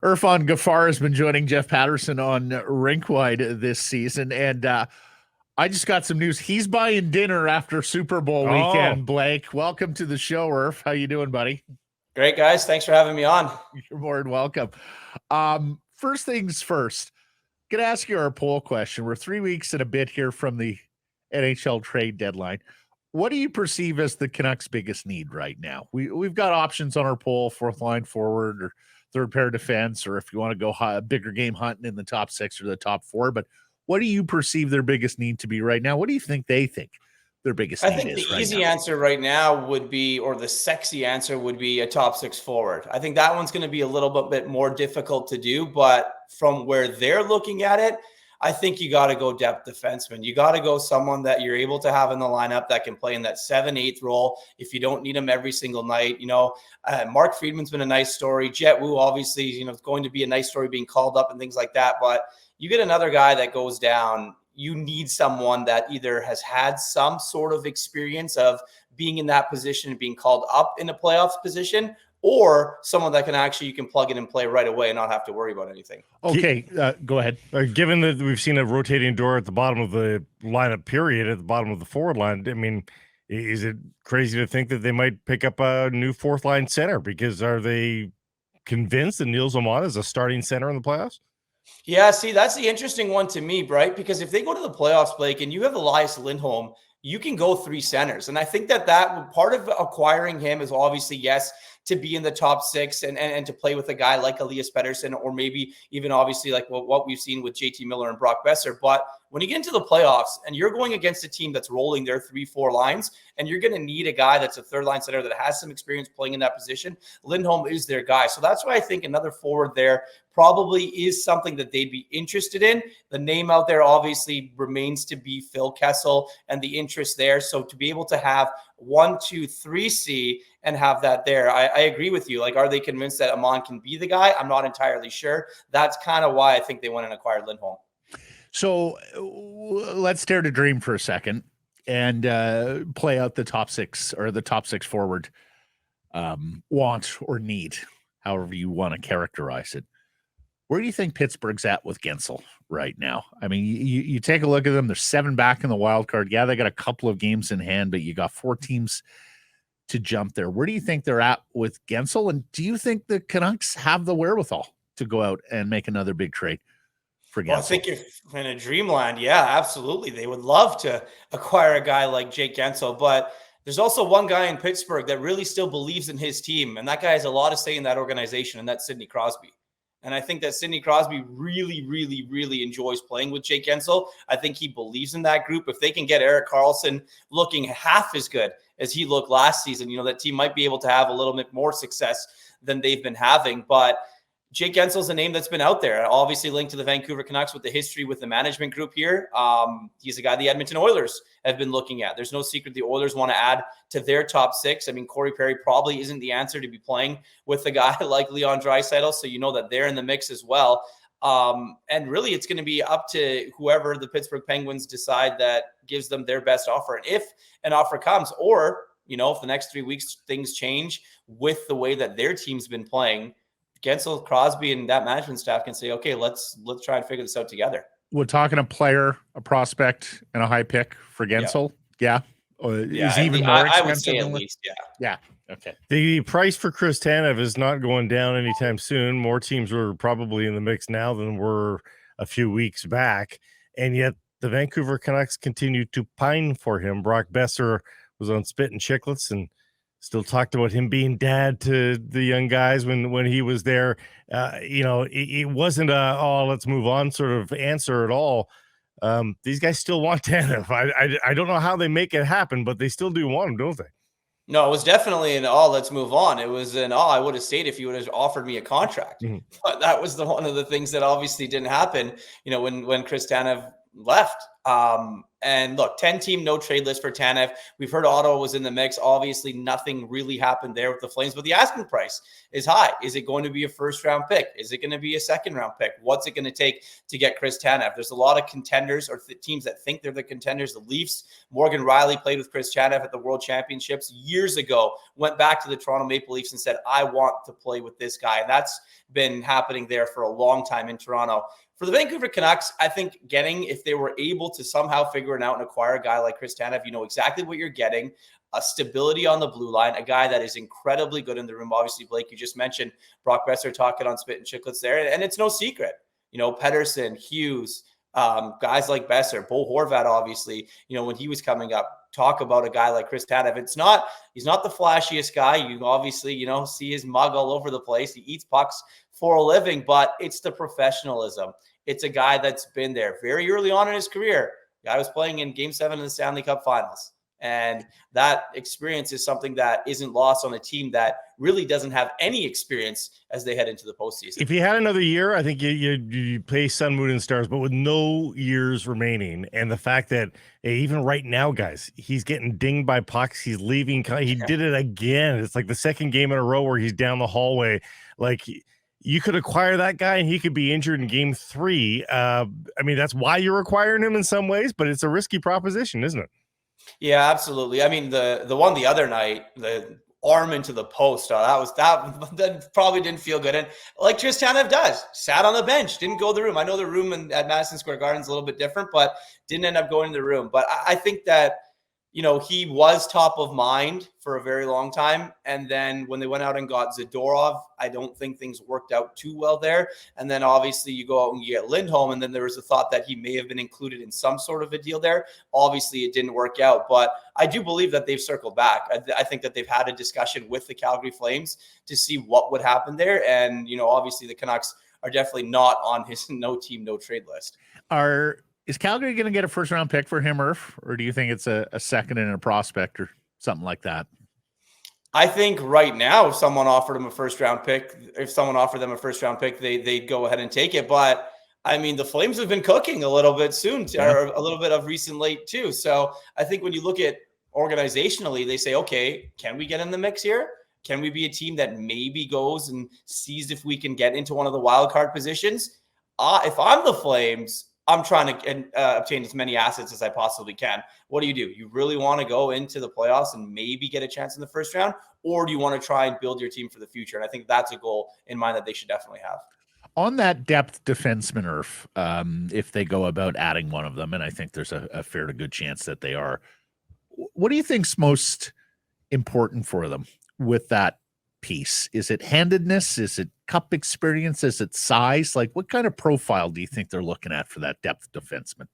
Irfaan Gaffar has been joining Jeff Patterson on Rinkwide this season, and I just got some news. He's buying dinner after Super Bowl weekend. Blake, welcome to the show, Irf. How you doing, buddy? Great, guys. Thanks for having me on. You're more than welcome. First things first, gonna ask you our poll question. We're 3 weeks and a bit here from the NHL trade deadline. What do you perceive as the Canucks' biggest need right now? We've got options on our poll: fourth line forward or third pair defense, or if you want to go a bigger game hunting in the top six or the top four. But what do you perceive their biggest need to be right now? What do you think they think their biggest need is? I think the easy answer right now would be, or the sexy answer would be, a top six forward. I think that one's going to be a little bit more difficult to do, but from where they're looking at it, I think you got to go depth defenseman. You got to go someone that you're able to have in the lineup that can play in that 7/8 role if you don't need him every single night. Mark Friedman's been a nice story. Jet Wu, obviously, it's going to be a nice story being called up and things like that. But you get another guy that goes down, you need someone that either has had some sort of experience of being in that position and being called up in a playoffs position, or someone that you can plug in and play right away and not have to worry about anything. Okay, go ahead. Given that we've seen a rotating door at the bottom of the lineup period, at the bottom of the forward line, I mean, is it crazy to think that they might pick up a new fourth line center? Because are they convinced that Niels Omon is a starting center in the playoffs? Yeah, see, that's the interesting one to me, right? Because if they go to the playoffs, Blake, and you have Elias Lindholm, you can go three centers. And I think that part of acquiring him is obviously, yes, to be in the top six and to play with a guy like Elias Pettersson, or maybe even obviously like what we've seen with JT Miller and Brock Besser. But when you get into the playoffs and you're going against a team that's rolling their 3-4 lines, and you're going to need a guy that's a third line center that has some experience playing in that position, Lindholm is their guy. So that's why I think another forward there probably is something that they'd be interested in. The name out there obviously remains to be Phil Kessel and the interest there. So to be able to have 1, 2, 3C and have that there, I agree with you. Like, are they convinced that Amon can be the guy? I'm not entirely sure. That's kind of why I think they went and acquired Lindholm. So let's dare to dream for a second and play out the top six, or the top six forward want or need, however you want to characterize it. Where do you think Pittsburgh's at with Guentzel right now? I mean, you take a look at them. There's 7 back in the wild card. Yeah, they got a couple of games in hand, but you got 4 teams to jump there. Where do you think they're at with Guentzel? And do you think the Canucks have the wherewithal to go out and make another big trade for Guentzel? Well, I think if in a dreamland, yeah, absolutely. They would love to acquire a guy like Jake Guentzel, but there's also one guy in Pittsburgh that really still believes in his team, and that guy has a lot to say in that organization, and that's Sidney Crosby. And I think that Sidney Crosby really, really, really enjoys playing with Jake Guentzel. I think he believes in that group. If they can get Erik Karlsson looking half as good as he looked last season, that team might be able to have a little bit more success than they've been having. But Jake Guentzel's a name that's been out there, obviously linked to the Vancouver Canucks with the history with the management group here. He's a guy the Edmonton Oilers have been looking at. There's no secret the Oilers want to add to their top six. I mean, Corey Perry probably isn't the answer to be playing with a guy like Leon Draisaitl, so you know that they're in the mix as well. And really, it's going to be up to whoever the Pittsburgh Penguins decide that gives them their best offer. And if an offer comes, or, if the next 3 weeks things change with the way that their team's been playing, Guentzel, Crosby, and that management staff can say, okay, let's try and figure this out together. We're talking a player, a prospect, and a high pick for Guentzel. Yeah. Is even more expensive? I would say at least, yeah. Yeah. Okay. The price for Chris Tanev is not going down anytime soon. More teams are probably in the mix now than were a few weeks back. And yet the Vancouver Canucks continue to pine for him. Brock Besser was on Spit and Chicklets and still talked about him being dad to the young guys when he was there. It wasn't a, let's move on sort of answer at all. These guys still want Tanev. I don't know how they make it happen, but they still do want him, don't they? No, it was definitely an let's move on. It was an I would have stayed if you would have offered me a contract. Mm-hmm. But that was one of the things that obviously didn't happen, when Chris Tanev left. And look, 10-team no trade list for Tanev. We've heard Ottawa was in the mix. Obviously, nothing really happened there with the Flames, but the asking price is high. Is it going to be a first-round pick? Is it going to be a second-round pick? What's it going to take to get Chris Tanev? There's a lot of contenders or teams that think they're the contenders. The Leafs, Morgan Riley played with Chris Tanev at the World Championships years ago, went back to the Toronto Maple Leafs and said, I want to play with this guy. And that's been happening there for a long time in Toronto. For the Vancouver Canucks, I think if they were able to somehow figure it out and acquire a guy like Chris Tanev, you know exactly what you're getting, a stability on the blue line, a guy that is incredibly good in the room. Obviously, Blake, you just mentioned Brock Besser talking on Spit and Chicklets there, and it's no secret. You know, Pettersson, Hughes, guys like Besser, Bo Horvat, obviously, you know, when he was coming up, talk about a guy like Chris Tanev. He's not the flashiest guy. You obviously, you know, see his mug all over the place. He eats pucks for a living, but it's the professionalism. It's a guy that's been there very early on in his career. The guy was playing in Game 7 of the Stanley Cup Finals. And that experience is something that isn't lost on a team that really doesn't have any experience as they head into the postseason. If he had another year, I think you play Sun, Moon, and Stars, but with no years remaining. And the fact that even right now, guys, he's getting dinged by pucks. He's leaving. He did it again. It's like the second game in a row where he's down the hallway. Like, you could acquire that guy and he could be injured in Game 3. I mean, that's why you're acquiring him in some ways, but it's a risky proposition, isn't it? Yeah, absolutely. I mean, the one the other night, the arm into the post, that probably didn't feel good. And like Chris Tanev does, sat on the bench, didn't go to the room. I know the room at Madison Square Garden is a little bit different, but didn't end up going to the room. But I think that, you know, he was top of mind for a very long time. And then when they went out and got Zadorov, I don't think things worked out too well there. And then obviously you go out and you get Lindholm. And then there was a thought that he may have been included in some sort of a deal there. Obviously it didn't work out, but I do believe that they've circled back. I think that they've had a discussion with the Calgary Flames to see what would happen there. And, you know, obviously the Canucks are definitely not on his no team, no trade list. Is Calgary going to get a first-round pick for him, Irf, or do you think it's a second and a prospect or something like that? I think right now, if someone offered them a first-round pick, they'd go ahead and take it. But, I mean, the Flames have been cooking a little bit soon, or a little bit of recent late too. So I think when you look at organizationally, they say, okay, can we get in the mix here? Can we be a team that maybe goes and sees if we can get into one of the wild card positions? If I'm the Flames, I'm trying to obtain as many assets as I possibly can. What do? You really want to go into the playoffs and maybe get a chance in the first round, or do you want to try and build your team for the future? And I think that's a goal in mind that they should definitely have. On that depth defenseman, Irf, if they go about adding one of them, and I think there's a fair to good chance that they are, what do you think's most important for them with that piece? Is it handedness? Is it cup experience? Is it size? Like, what kind of profile do you think they're looking at for that depth defenseman?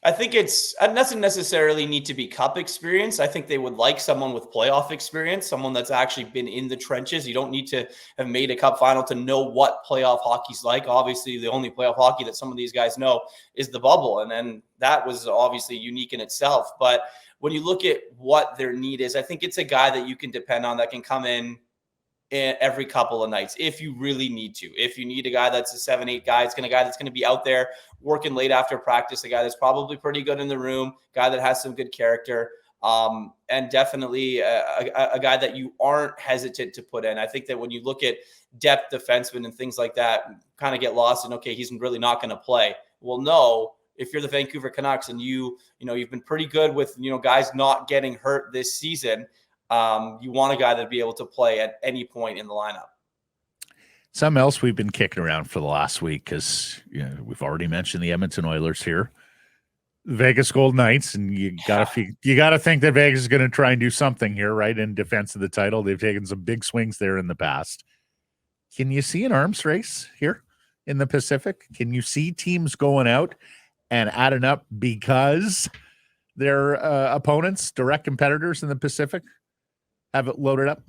I think it doesn't necessarily need to be cup experience. I think they would like someone with playoff experience, someone that's actually been in the trenches. You don't need to have made a cup final to know what playoff hockey's like. Obviously, the only playoff hockey that some of these guys know is the bubble. And then that was obviously unique in itself. But when you look at what their need is, I think it's a guy that you can depend on that can come in every couple of nights if you really need to. If you need a guy that's a 7-8 guy, it's a guy that's going to be out there working late after practice, a guy that's probably pretty good in the room, guy that has some good character, and definitely a guy that you aren't hesitant to put in. I think that when you look at depth defensemen and things like that, kind of get lost in, okay, he's really not going to play. Well, no. If you're the Vancouver Canucks and you've been pretty good with, guys not getting hurt this season, you want a guy that'd be able to play at any point in the lineup. Something else we've been kicking around for the last week, because we've already mentioned the Edmonton Oilers here, Vegas Golden Knights, and you gotta think that Vegas is going to try and do something here, right, in defense of the title. They've taken some big swings there in the past. Can you see an arms race here in the Pacific? Can you see teams going out and adding up because their opponents, direct competitors in the Pacific, have it loaded up?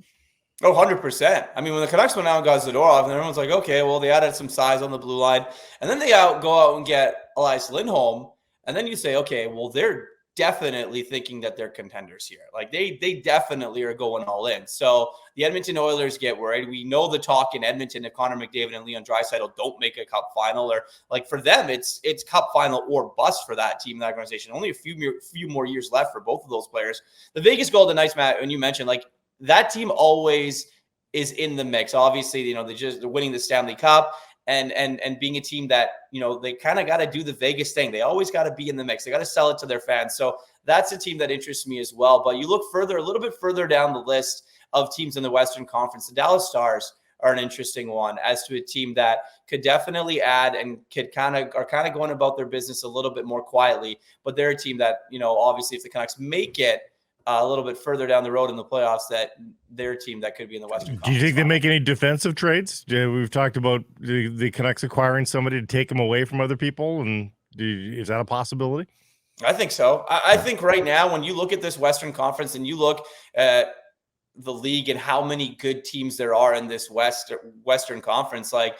Oh, 100%. I mean, when the Canucks went out and got Zadorov, and everyone's like, okay, well, they added some size on the blue line. And then they go out and get Elias Lindholm. And then you say, okay, well, they're definitely thinking that they're contenders here. Like, they definitely are going all in. So the Edmonton Oilers get worried. We know the talk in Edmonton if Connor McDavid and Leon Draisaitl don't make a cup final, or like for them, it's cup final or bust for that team, that organization. Only a few more years left for both of those players. The Vegas Golden Knights, Matt, when you mentioned, like, that team always is in the mix. Obviously, you know, they're winning the Stanley Cup and being a team that, you know, they kind of got to do the Vegas thing. They always got to be in the mix. They got to sell it to their fans. So that's a team that interests me as well. But you look a little bit further down the list of teams in the Western Conference. The Dallas Stars are an interesting one as to a team that could definitely add and are kind of going about their business a little bit more quietly. But they're a team that, you know, obviously if the Canucks make it a little bit further down the road in the playoffs, that they're a team that could be in the Western Conference. Do you think they make any defensive trades? We've talked about the Canucks acquiring somebody to take them away from other people, and is that a possibility? I think so. I think right now, when you look at this Western Conference and you look at the league and how many good teams there are in this Western Conference, like,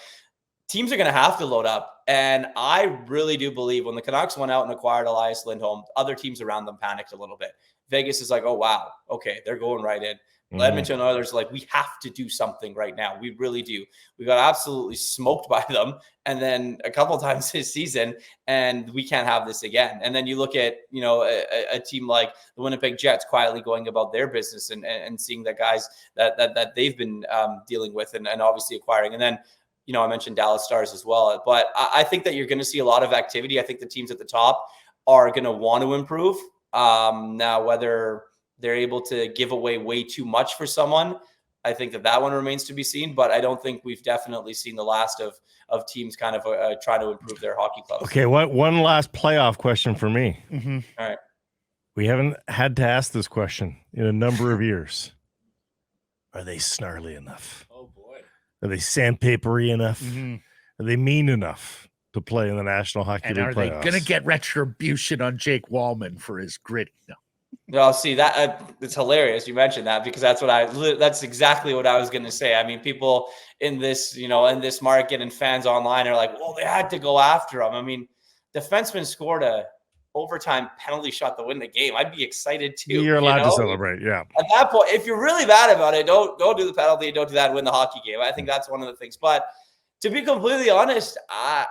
teams are going to have to load up. And I really do believe when the Canucks went out and acquired Elias Lindholm, other teams around them panicked a little bit. Vegas is like, oh, wow, okay, they're going right in. Edmonton and others are like, we have to do something right now. We really do. We got absolutely smoked by them. And then a couple of times this season, and we can't have this again. And then you look at, you know, a team like the Winnipeg Jets quietly going about their business and seeing the guys that they've been dealing with and obviously acquiring. And then, you know, I mentioned Dallas Stars as well. But I think that you're going to see a lot of activity. I think the teams at the top are going to want to improve. Now, whether they're able to give away way too much for someone, I think that one remains to be seen. But I don't think we've definitely seen the last of teams kind of try to improve their hockey clubs. Okay, one last playoff question for me. Mm-hmm. All right. We haven't had to ask this question in a number of years. Are they snarly enough? Oh, boy. Are they sandpapery enough? Mm-hmm. Are they mean enough to play in the National Hockey League playoffs? And are they going to get retribution on Jake Wallman for his gritty? No. No, see that it's hilarious you mentioned that, because that's exactly what I was going to say. I mean, people in this, you know, in this market and fans online are like, well, they had to go after him. I mean, defenseman scored a overtime penalty shot to win the game. I'd be excited too. You're allowed to celebrate, yeah. At that point, if you're really mad about it, don't do the penalty, don't do that, win the hockey game. I think that's one of the things. But to be completely honest, I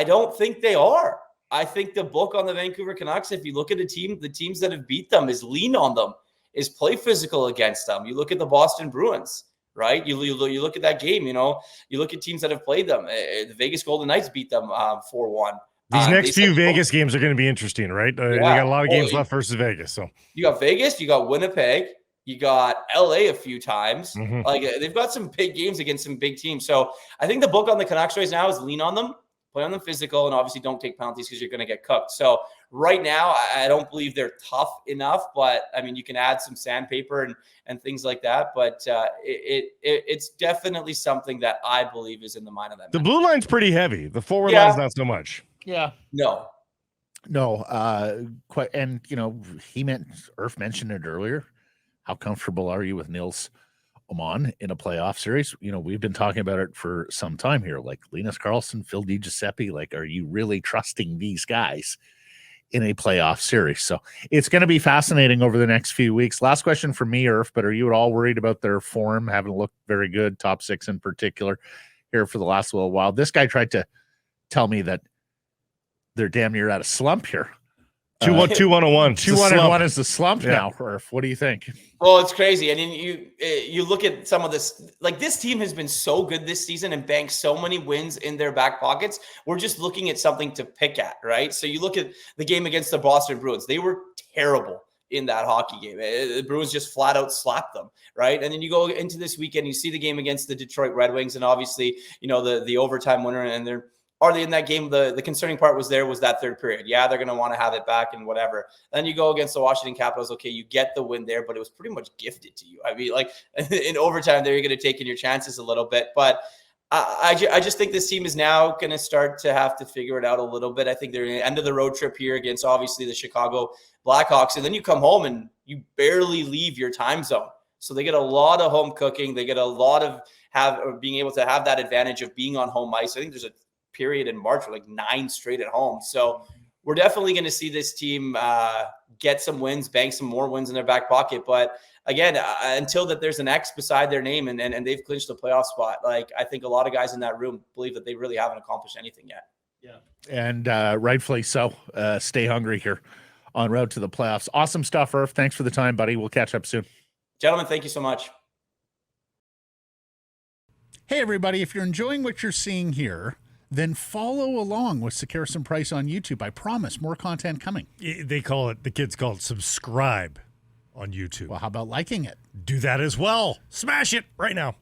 don't think they are. I think the book on the Vancouver Canucks, if you look at the teams that have beat them, is lean on them, is play physical against them. You look at the Boston Bruins, right? You look at that game, you know, you look at teams that have played them. The Vegas Golden Knights beat them 4-1. These next few Vegas games are going to be interesting, right? You got a lot of games left versus Vegas. So you got Vegas, you got Winnipeg, you got LA a few times. Mm-hmm. Like, they've got some big games against some big teams. So I think the book on the Canucks right now is lean on them. Play on them physical, and obviously don't take penalties because you're going to get cooked. So right now, I don't believe they're tough enough, but I mean, you can add some sandpaper and things like that. But it's definitely something that I believe is in the mind of that. The blue line's pretty heavy. The forward line's not so much. Yeah. No. Quite. And, you know, Irf mentioned it earlier. How comfortable are you with Nils Oman in a playoff series? You know, we've been talking about it for some time here, like Linus Karlsson, Phil DiGiuseppe. Like, are you really trusting these guys in a playoff series? So it's going to be fascinating over the next few weeks. Last question for me, Irf, but are you at all worried about their form? Haven't looked very good, top six in particular, here for the last little while. This guy tried to tell me that they're damn near at a slump here. 2-1-1. 2-1-1 is the slump now, Irf. What do you think? Well, it's crazy. I mean, you look at some of this, like, this team has been so good this season and banked so many wins in their back pockets. We're just looking at something to pick at, right? So you look at the game against the Boston Bruins. They were terrible in that hockey game. The Bruins just flat out slapped them, right? And then you go into this weekend, you see the game against the Detroit Red Wings, and obviously, you know, the overtime winner, and are they in that game? The concerning part was that third period. Yeah, they're going to want to have it back and whatever. Then you go against the Washington Capitals. Okay, you get the win there, but it was pretty much gifted to you. I mean, like, in overtime there, you're going to take in your chances a little bit. But I just think this team is now going to start to have to figure it out a little bit. I think they're at the end of the road trip here against, obviously, the Chicago Blackhawks. And then you come home and you barely leave your time zone. So they get a lot of home cooking. They get a lot of being able to have that advantage of being on home ice. I think there's a period in March for like 9 straight at home. So we're definitely going to see this team get some wins, bank some more wins in their back pocket. But again, until that there's an X beside their name and they've clinched a playoff spot, like, I think a lot of guys in that room believe that they really haven't accomplished anything yet. Yeah. And rightfully so. Stay hungry here en route to the playoffs. Awesome stuff, Irf. Thanks for the time, buddy. We'll catch up soon. Gentlemen, thank you so much. Hey, everybody, if you're enjoying what you're seeing here, then follow along with Sekeres and Price on YouTube. I promise more content coming. The kids call it subscribe on YouTube. Well, how about liking it? Do that as well. Smash it right now.